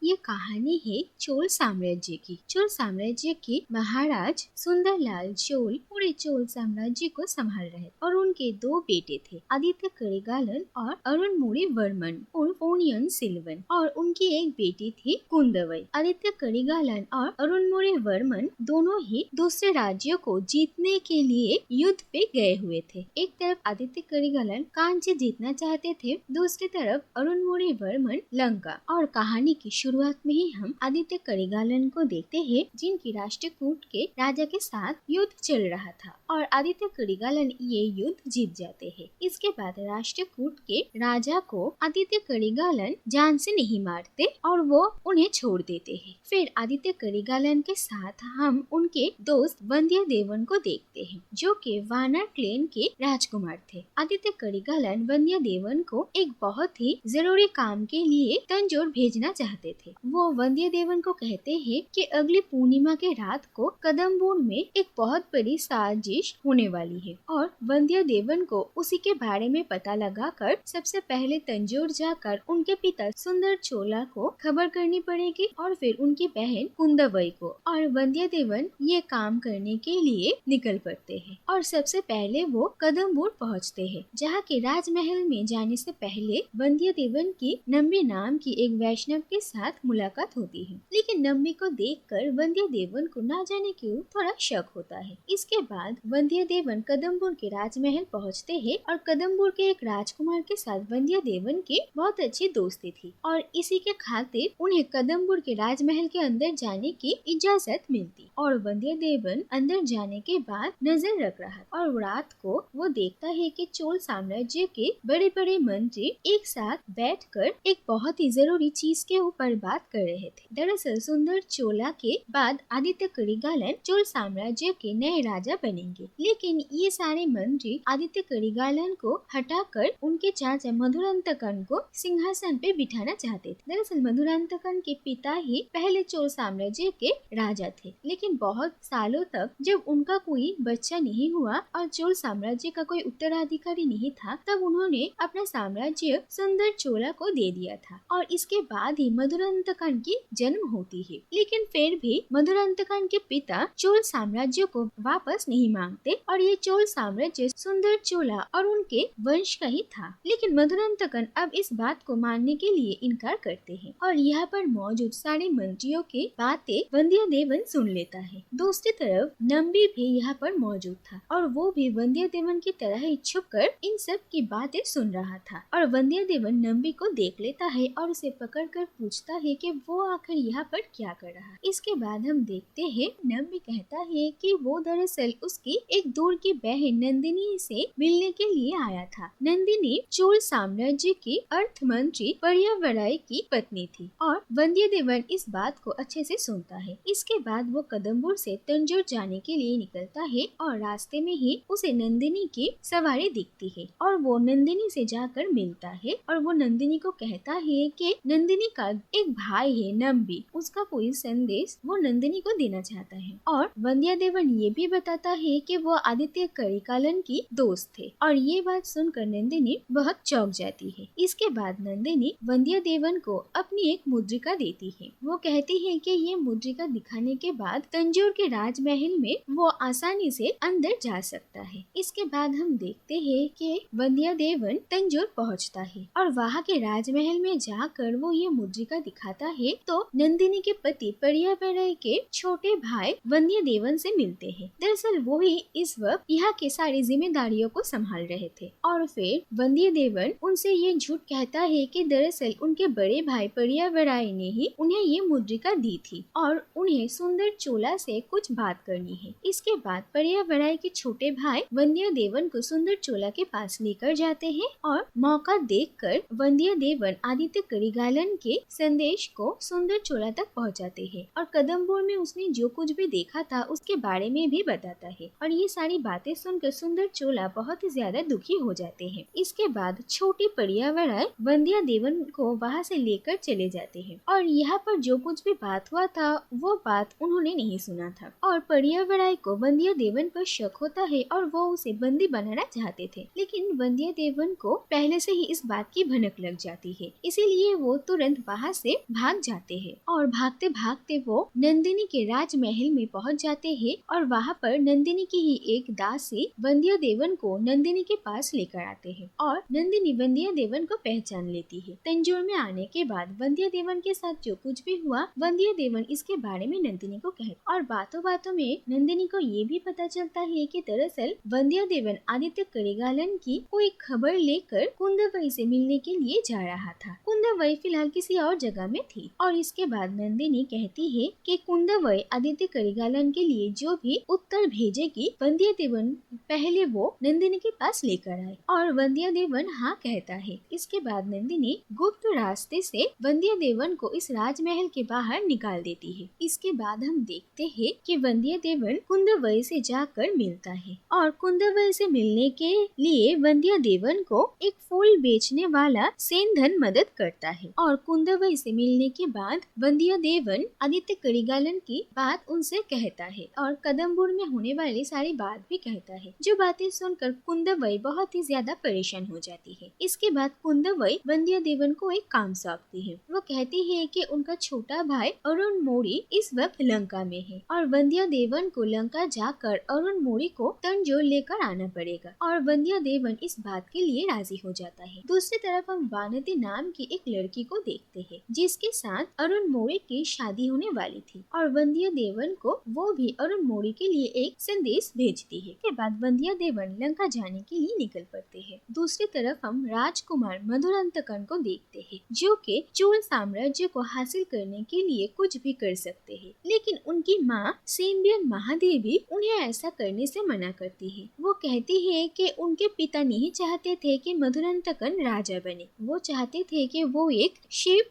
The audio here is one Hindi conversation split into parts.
ये कहानी है चोल साम्राज्य की। चोल साम्राज्य के महाराज सुंदरलाल चोल पूरे चोल साम्राज्य को संभाल रहे और उनके दो बेटे थे, आदित्य करिगालन और अरुणमोड़ी वर्मन उर्फ पोनियन सेल्वन, और उनकी एक बेटी थी कुंदवई। आदित्य करिगालन और अरुणमोड़ी वर्मन दोनों ही दूसरे राज्यों को जीतने के लिए युद्ध पे गए हुए थे। एक तरफ आदित्य करिगालन कांची जीतना चाहते थे, दूसरी तरफ अरुणमोड़ी वर्मन लंका। और कहानी की शुरुआत में ही हम आदित्य करिगालन को देखते हैं, जिनकी राष्ट्रकूट के राजा के साथ युद्ध चल रहा था और आदित्य करिगालन ये युद्ध जीत जाते हैं। इसके बाद राष्ट्रकूट के राजा को आदित्य करिगालन जान से नहीं मारते और वो उन्हें छोड़ देते हैं। फिर आदित्य करिगालन के साथ हम उनके दोस्त वंध्यदेवन को देखते हैं, जो कि वानर क्लैन के राजकुमार थे। आदित्य करिगालन वंध्यदेवन को एक बहुत ही जरूरी काम के लिए तंजौर भेजना चाहते थे। वो वंध्यदेवन को कहते हैं कि अगली पूर्णिमा के रात को कदम्बुर में एक बहुत बड़ी साजिश होने वाली है और वंध्यदेवन को उसी के बारे में पता लगाकर सबसे पहले तंजौर जाकर उनके पिता सुंदर चोला को खबर करनी पड़ेगी और फिर उनकी बहन कुंदवई को। और वंध्यदेवन ये काम करने के लिए निकल पड़ते हैं और सबसे पहले वो कदम्बुर पहुँचते हैं, जहाँ के राजमहल में जाने से पहले वंध्यदेवन की नम्बी नाम की एक वैष्णव के साथ मुलाकात होती है। लेकिन नम्बी को देखकर वंध्यदेवन को ना जाने क्यों थोड़ा शक होता है। इसके बाद वंध्यदेवन कदम्बुर के राजमहल पहुँचते हैं और कदम्बुर के एक राजकुमार के साथ वंध्यदेवन की बहुत अच्छी दोस्ती थी और इसी के खातिर उन्हें कदम्बुर के राजमहल के अंदर जाने की इजाजत मिलती। और वंध्यदेवन अंदर जाने के बाद नजर रख रहा और रात को वो देखता है कि चोल साम्राज्य के बड़े बड़े मंत्री एक साथ बैठकर एक बहुत ही जरूरी चीज के ऊपर बात कर रहे थे। दरअसल सुंदर चोला के बाद आदित्य करिगालन चोल साम्राज्य के नए राजा बनेंगे, लेकिन ये सारे मंत्री आदित्य करिगालन को हटाकर उनके चाचा मधुरांतकन को सिंहासन पे बिठाना चाहते थे। दरअसल मधुरांतकन के पिता ही पहले चोल साम्राज्य के राजा थे, लेकिन बहुत सालों तक जब उनका कोई बच्चा नहीं हुआ और चोल साम्राज्य का कोई उत्तराधिकारी नहीं था, तब उन्होंने अपना साम्राज्य सुंदर चोला को दे दिया था और इसके बाद ही मधुरांतकन की जन्म होती है। लेकिन फिर भी मधुरांतकन के पिता चोल साम्राज्य को वापस नहीं मांगते और ये चोल साम्राज्य सुंदर चोला और उनके वंश का ही था। लेकिन मधुरांतकन अब इस बात को मानने के लिए इनकार करते हैं और यहाँ पर मौजूद सारे मंत्रियों की बातें वंध्यदेवन सुन लेता है। दूसरी तरफ नम्बी भी यहाँ पर मौजूद था और वो भी वंध्यदेवन की तरह ही छुपकर इन सब की बातें सुन रहा था। और वंध्यदेवन नम्बी को देख लेता है और उसे पकड़कर पूछता है कि वो आखिर यहाँ पर क्या कर रहा है। इसके बाद हम देखते हैं नम्बी कहता है कि वो दरअसल उसकी एक दूर की बहन नंदिनी से मिलने के लिए आया था। नंदिनी चोल साम्राज्य की अर्थ मंत्री पर्यावराय की पत्नी थी और वंध्यदेवन इस बात को अच्छे से सुनता है। इसके बाद वो कदम्बुर से तंजौर जाने के लिए निकलता है और रास्ते में ही उसे नंदिनी की सवारी दिखती है और वो नंदिनी से जाकर मिलता है और वो नंदिनी को कहता है कि नंदिनी का एक भाई है नम्बी, उसका कोई संदेश वो नंदिनी को देना चाहता है। और वंध्यदेवन ये भी बताता है कि वो आदित्य करिगालन की दोस्त थे और ये बात सुनकर नंदिनी बहुत चौंक जाती है। इसके बाद नंदिनी वंध्यदेवन को अपनी एक मुद्रिका देती है। वो कहती है कि ये मुद्रिका दिखाने के बाद तंजौर के राजमहल में वो आसानी से अंदर जा सकता है। इसके बाद हम देखते हैं कि वंध्यदेवन तंजौर पहुंचता है और वहाँ के राजमहल में जाकर वो ये मुद्रिका दिखाता है तो नंदिनी के पति पर्यावराय के छोटे भाई वंध्यदेवन से मिलते हैं। दरअसल वो ही इस वक्त यहाँ के सारी जिम्मेदारियों को संभाल रहे थे और फिर वंध्यदेवन उनसे ये झूठ कहता है कि दरअसल उनके बड़े भाई पर्यावराय ने ही उन्हें ये मुद्रिका दी थी और उन्हें सुंदर चोला से कुछ बात करनी है। इसके बाद पर्यावराय के छोटे भाई वंध्यदेवन को सुंदर चोला के पास लेकर जाते हैं और मौका देखकर वंध्यदेवन आदित्य करिगालन के संदेश को सुंदर चोला तक पहुंचाते हैं और कदम्बुर में उसने जो कुछ भी देखा था उसके बारे में भी बताता है और ये सारी बातें सुनकर सुंदर चोला बहुत ही ज्यादा दुखी हो जाते हैं। इसके बाद छोटे पर्यावराय वंध्यदेवन को वहाँ से लेकर चले जाते हैं हैं और यहाँ पर जो कुछ भी बात हुआ था वो बात उन्होंने नहीं सुना था और परियावराय को वंध्यादेवन पर शक होता है और वो उसे बंदी बनाना चाहते थे, लेकिन वंध्यादेवन को पहले से ही इस बात की भनक लग जाती है, इसीलिए वो तुरंत वहाँ से भाग जाते हैं और भागते भागते वो नंदिनी के राजमहल में पहुँच जाते हैं और वहाँ पर नंदिनी की ही एक दासी वंध्यादेवन को नंदिनी के पास लेकर आते हैं और नंदिनी वंध्यादेवन को पहचान लेती है। तंजोर में आने के बाद वंध्यादेवन के साथ जो कुछ भी हुआ वंध्यादेवन इसके बारे में नंदिनी को कहते और बातों बातों में नंदिनी को ये भी पता चलता है कि दरअसल वंध्यादेवन आदित्य करिगालन की कोई खबर लेकर कुंदवई से मिलने के लिए जा रहा था। कुंदवई फिलहाल किसी और जगह में थी और इसके बाद नंदिनी कहती है कि कुंदवई आदित्य करिगालन के लिए जो भी उत्तर भेजेगी वंध्यादेवन पहले वो नंदिनी के पास लेकर आए और वंध्यादेवन हाँ कहता है। इसके बाद नंदिनी गुप्त रास्ते से वंध्यादेवन को इस राजमहल के बाहर निकाल देती है। इसके बाद हम देखते हैं कि वंध्यादेवन कुंदवई से जाकर मिलता है और कुंदवई से मिलने के लिए वंध्यादेवन को एक फूल बेचने वाला सेनधन मदद करता है और कुंदवई से मिलने के बाद वंध्यादेवन आदित्य करिगालन की बात उनसे कहता है और कदम्बुर में होने वाली सारी बात भी कहता है। जो बातें सुनकर कुंदवई बहुत ही ज्यादा परेशान हो जाती है। इसके बाद कुंदवई वंध्यादेवन को एक काम सौंपती है। वो कहती है कि उनका छोटा भाई अरुण मोरी इस वक्त लंका में है और वंध्यादेवन को लंका जाकर अरुण मोरी को तंजोर लेकर आना पड़ेगा और वंध्यादेवन इस बात के लिए राजी हो जाता है। दूसरी तरफ हम वानती नाम की एक लड़की को देखते हैं जिसके साथ अरुण मोरी की शादी होने वाली थी और वंध्यादेवन को वो भी अरुण मोरी के लिए एक संदेश भेजती है। के बाद वंध्यादेवन लंका जाने के लिए निकल पड़ते हैं। दूसरी तरफ हम राजकुमार मधुरांतकन को देखते हैं जो कि चोल साम्राज्य को हासिल करने के लिए कुछ भी कर सकते हैं, लेकिन उनकी माँ सेम्बियन महादेवी उन्हें ऐसा करने से मना करती है। वो कहती है कि उनके पिता नहीं चाहते थे कि मधुरांतकन राजा बने, वो चाहते थे कि वो एक शिव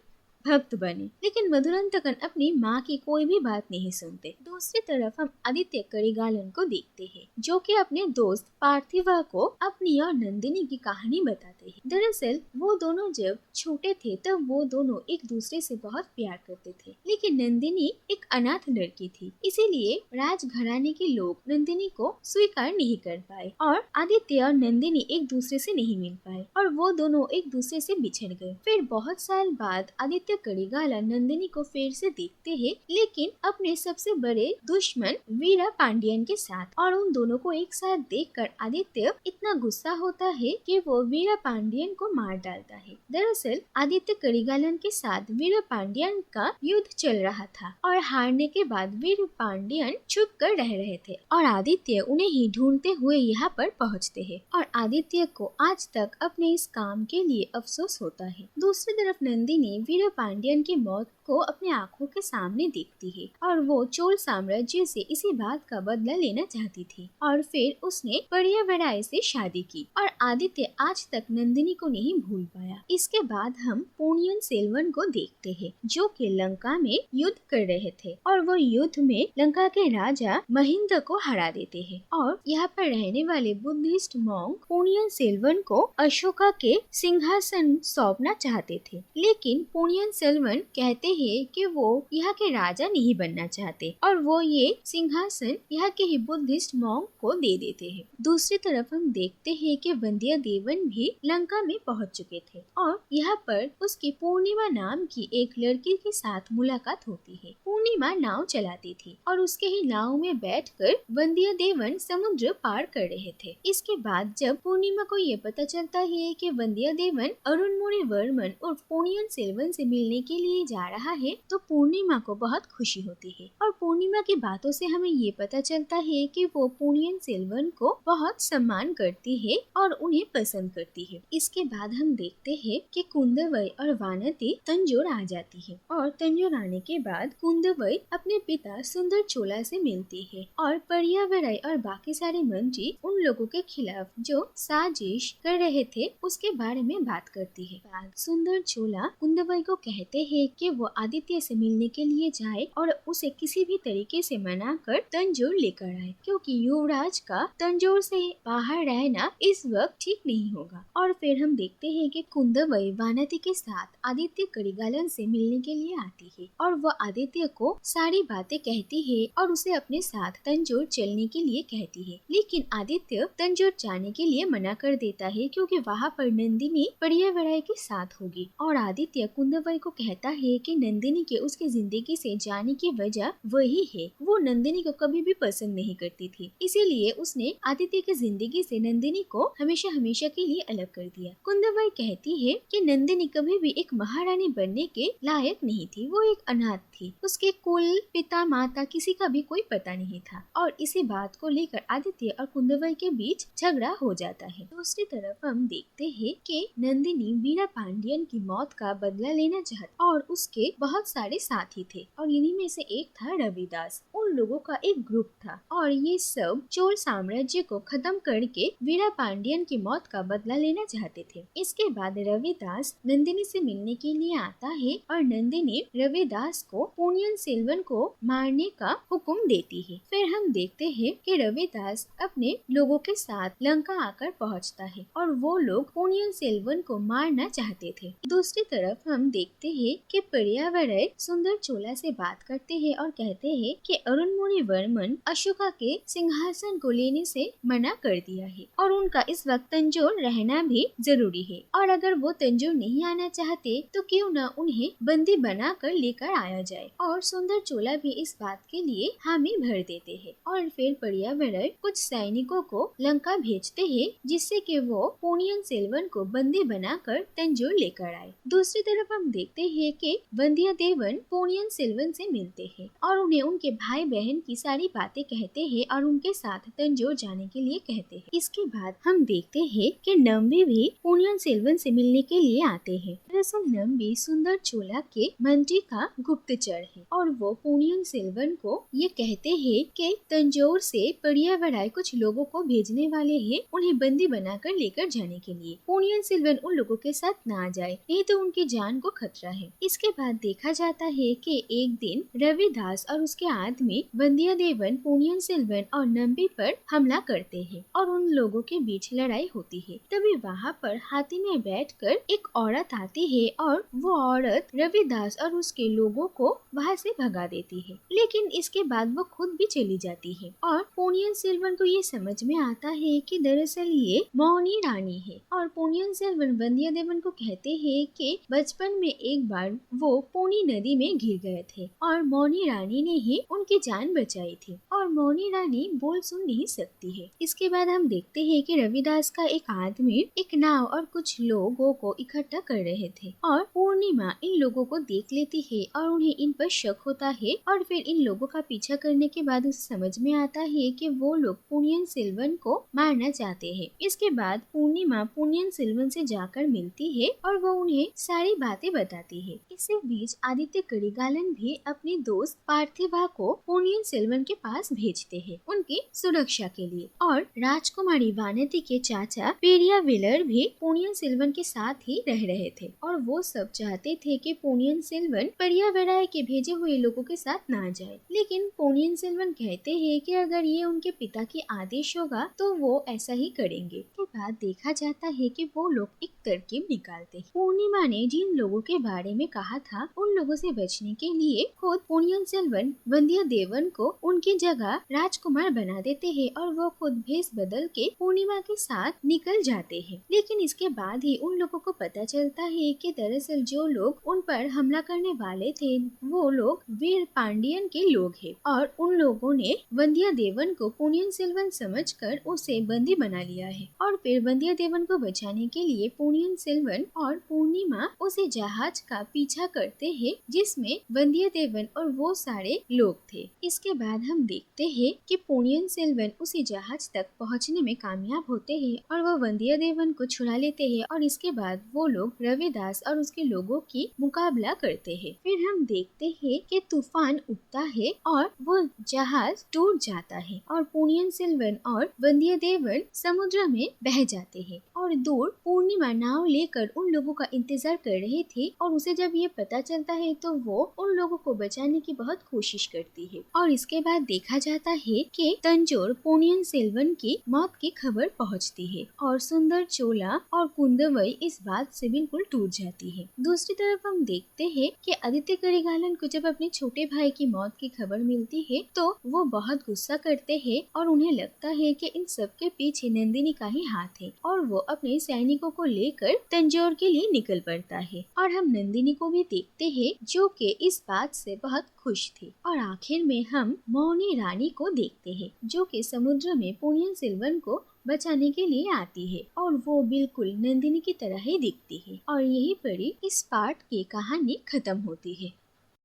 भक्त बने, लेकिन मधुरांतकन अपनी माँ की कोई भी बात नहीं सुनते। दूसरी तरफ हम आदित्य करिगालन को देखते हैं जो कि अपने दोस्त पार्थिवा को अपनी और नंदिनी की कहानी बताते हैं। दरअसल वो दोनों जब छोटे थे तब वो दोनों एक दूसरे से बहुत प्यार करते थे, लेकिन नंदिनी एक अनाथ लड़की थी, इसीलिए राजघराने के लोग नंदिनी को स्वीकार नहीं कर पाए और आदित्य और नंदिनी एक दूसरे से नहीं मिल पाए और वो दोनों एक दूसरे से बिछड़ गए। फिर बहुत साल बाद आदित्य करिगालन नंदिनी को फिर से देखते हैं, लेकिन अपने सबसे बड़े दुश्मन वीरा पांडियन के साथ और उन दोनों को एक साथ देखकर आदित्य इतना गुस्सा होता है कि वो वीरा पांडियन को मार डालता है। दरअसल आदित्य करिगालन के साथ वीरा पांडियन का युद्ध चल रहा था और हारने के बाद वीर पांडियन छुप कर रह रहे थे और आदित्य उन्हें ही ढूंढते हुए यहाँ पर पहुँचते हैं और आदित्य को आज तक अपने इस काम के लिए अफसोस होता है। दूसरी तरफ नंदिनी वीरा पांडियन की मौत को अपने आंखों के सामने देखती है और वो चोल साम्राज्य से इसी बात का बदला लेना चाहती थी और फिर उसने परियावराय से शादी की और आदित्य आज तक नंदिनी को नहीं भूल पाया। इसके बाद हम पोनियन सेल्वन को देखते हैं जो कि लंका में युद्ध कर रहे थे और वो युद्ध में लंका के राजा महिंद को हरा देते हैं और यहाँ पर रहने वाले बुद्धिस्ट मॉन्क पोनियन सेल्वन को अशोका के सिंहासन सौंपना चाहते थे, लेकिन पोनियन सेल्वन कहते हैं कि वो यहाँ के राजा नहीं बनना चाहते और वो ये सिंहासन यहाँ के ही बुद्धिस्ट मॉन्क को दे देते हैं। दूसरी तरफ हम देखते हैं कि वंध्यादेवन भी लंका में पहुँच चुके थे और यहाँ पर उसकी पूर्णिमा नाम की एक लड़की के साथ मुलाकात होती है। पूर्णिमा नाव चलाती थी और उसके ही नाव में बैठकर वंध्यादेवन समुद्र पार कर रहे थे। इसके बाद जब पूर्णिमा को ये पता चलता है कि वंध्यादेवन अरुणमोरी वर्मन और पोनियन सेल्वन से मिलने के लिए जा रहा है तो पूर्णिमा को बहुत खुशी होती है और पूर्णिमा की बातों से हमें ये पता चलता है कि वो पोनियन सेल्वन को बहुत सम्मान करती है और उन्हें पसंद करती है। इसके बाद हम देखते हैं कि कुंदवई और वानती तंजोर आ जाती है और तंजोर आने के बाद कुंदवई अपने पिता सुंदर चोला से मिलती है और परियावराय और बाकी सारे मंत्री उन लोगों के खिलाफ जो साजिश कर रहे थे उसके बारे में बात करती है। सुंदर चोला कुंदवई को कहते हैं कि वो आदित्य से मिलने के लिए जाए और उसे किसी भी तरीके से मनाकर तंजोर लेकर आए, क्योंकि युवराज का तंजोर से बाहर रहना इस वक्त ठीक नहीं होगा। और फिर हम देखते हैं कि कुंदवई वानति के साथ आदित्य करिगालन से मिलने के लिए आती है और वो आदित्य को सारी बातें कहती है और उसे अपने साथ तंजोर चलने के लिए कहती है। लेकिन आदित्य तंजोर जाने के लिए मना कर देता है, क्योंकि वहाँ पर नंदिनी पर्यावरण के साथ होगी। और आदित्य कुंदवई को कहता है कि नंदिनी के उसकी जिंदगी से जाने की वजह वही है, वो नंदिनी को कभी भी पसंद नहीं करती थी, इसीलिए उसने आदित्य की जिंदगी से नंदिनी को हमेशा हमेशा के लिए अलग कर दिया। कुंदवई कहती है कि नंदिनी कभी भी एक महारानी बनने के लायक नहीं थी, वो एक अनाथ थी, उसके कुल पिता माता किसी का भी कोई पता नहीं था। और इसी बात को लेकर आदित्य और कुंदवई के बीच झगड़ा हो जाता है। दूसरी तरफ हम देखते हैं कि नंदिनी वीरा पांडियन की मौत का बदला लेना चाहती और उसके बहुत सारे साथी थे और इन्हीं में से एक था रविदास। उन लोगों का एक ग्रुप था और ये सब चोल साम्राज्य को खत्म करके वीरा पांडियन की मौत का बदला लेना चाहते थे। इसके बाद रविदास नंदिनी से मिलने के लिए आता है और नंदिनी रविदास को पोनियन सेल्वन को मारने का हुक्म देती है। फिर हम देखते हैं कि रविदास अपने लोगों के साथ लंका आकर पहुंचता है और वो लोग पोनियन सेल्वन को मारना चाहते थे। दूसरी तरफ हम देखते हैं कि पर्यावरण सुंदर चोला से बात करते हैं और कहते हैं कि अरुणमोनि वर्मन अशोका के सिंहासन को लेने से मना कर दिया है और उनका इस वक्त तंजोर रहना भी जरूरी है, और अगर वो तंजोर नहीं आना चाहते तो क्यों न उन्हें बंदी बना कर लेकर आया जाए। और सुंदर चोला भी इस बात के लिए हामी भर देते हैं और फिर पर्यावरण कुछ सैनिकों को लंका भेजते हैं जिससे कि वो पोनियन सेल्वन को बंदी बनाकर तंजोर लेकर आए। दूसरी तरफ हम देखते हैं कि वंध्यादेवन पोनियन सेल्वन से मिलते हैं और उन्हें उनके भाई बहन की सारी बातें कहते हैं और उनके साथ तंजोर जाने के लिए कहते हैं। इसके बाद हम देखते हैं कि नंबी भी पोनियन सेल्वन से मिलने के लिए आते हैं। दरअसल नंबी सुंदर चोला के मंत्री का गुप्तचर है और वो पोनियन सेल्वन को ये कहते हैं कि तंजोर से पर्यावरण कुछ लोगों को भेजने वाले हैं उन्हें बंदी बनाकर लेकर जाने के लिए। पोनियन सेल्वन उन लोगों के साथ ना जाए, नहीं तो उनकी जान को खतरा है। इसके बाद देखा जाता है कि एक दिन रविदास और उसके आदमी वंध्यादेवन पोनियन सेल्वन और नंबी पर हमला करते हैं और उन लोगों के बीच लड़ाई होती है। तभी वहाँ पर हाथी में बैठकर एक औरत आती है और वो औरत रविदास और उसके लोगों को वहाँ से भगा देती है, लेकिन इसके बाद वो खुद भी चली जाती है और पोनियन सेल्वन को ये समझ में आता है कि दरअसल ये मौनी रानी है। और पोनियन सेल्वन वंध्यादेवन को कहते हैं कि बचपन में एक बार वो पोनी नदी में गिर गए थे और मौनी रानी ने ही उनकी जान बचाई थी और मौनी रानी बोल सुन नहीं सकती है। इसके बाद हम देखते हैं कि रविदास का एक आदमी एक नाव और कुछ लोगों को इकट्ठा कर रहे थे और पूर्णिमा इन लोगों को देख लेती है और उन्हें इन पर शक होता है और फिर इन लोगों का पीछा करने के बाद उसे समझ में आता है कि वो लोग पोनियन सेल्वन को मारना चाहते हैं। इसके बाद पूर्णिमा पोनियन सेल्वन से जाकर मिलती है और वो उन्हें सारी बातें बताती है। इसी बीच आदित्य करिगालन भी अपने दोस्त पार्थिवा को पोनियन सेल्वन के पास भेजते हैं उनकी सुरक्षा के लिए और राजकुमारी वानति के चाचा पेरियाविलर भी पोनियन सेल्वन के साथ ही रह रहे थे और वो सब चाहते थे कि पोनियन सेल्वन पर्यावरण के भेजे हुए लोगों के साथ ना जाए, लेकिन पोनियन सेल्वन कहते हैं कि अगर ये उनके पिता की आदेश होगा तो वो ऐसा ही करेंगे। के बाद देखा जाता है कि वो लोग एक तरकीब निकालते हैं। पूर्णिमा ने जिन लोगों के बारे में कहा था उन लोगों से बचने के लिए खुद पोनियन सेल्वन वंध्यादेवन को उनकी जगह राजकुमार बना देते हैं और वो खुद भेष बदल के पूर्णिमा के साथ निकल जाते हैं। लेकिन इसके बाद ही उन लोगों को पता चलता है कि दरअसल जो लोग उन पर हमला करने वाले थे वो लोग वीर पांडियन के लोग हैं और उन लोगों ने वंध्यादेवन को पोनियन सेल्वन समझकर उसे बंदी बना लिया है और फिर वंध्यादेवन को बचाने के लिए पोनियन सेल्वन और पूर्णिमा उसे जहाज का पीछा करते हैं जिसमें वंध्यादेवन और वो सारे लोग थे। इसके बाद हम देखते हैं कि पोनियन सेल्वन उसी जहाज तक पहुंचने में कामयाब होते हैं और वो वंध्यादेवन को छुड़ा लेते हैं और इसके बाद वो लोग रविदास साहस और उसके लोगों की मुकाबला करते हैं। फिर हम देखते हैं कि तूफान उठता है और वो जहाज टूट जाता है और पोनियन सेल्वन और वंदियदेवन समुद्र में बह जाते हैं और दूर पूर्णिमा नाव लेकर उन लोगों का इंतजार कर रही थी और उसे जब ये पता चलता है तो वो उन लोगों को बचाने की बहुत कोशिश करती है। और इसके बाद देखा जाता है कि तंजोर पोनियन सेल्वन की मौत की खबर पहुंचती है और सुंदर चोला और कुंदवई इस बात से बिल्कुल टूट जाती है। दूसरी तरफ हम देखते हैं कि आदित्य करिगालन को जब अपने छोटे भाई की मौत की खबर मिलती है तो वो बहुत गुस्सा करते हैं और उन्हें लगता है कि इन सब के पीछे नंदिनी का ही हाथ है और वो अपने सैनिकों को लेकर तंजौर के लिए निकल पड़ता है। और हम नंदिनी को भी देखते हैं जो कि इस बात से बहुत खुश थी। और आखिर में हम मौनी रानी को देखते हैं जो कि समुद्र में पोनियन सेल्वन को बचाने के लिए आती है और वो बिल्कुल नंदिनी की तरह ही दिखती है। और यही पर इस पार्ट की कहानी खत्म होती है।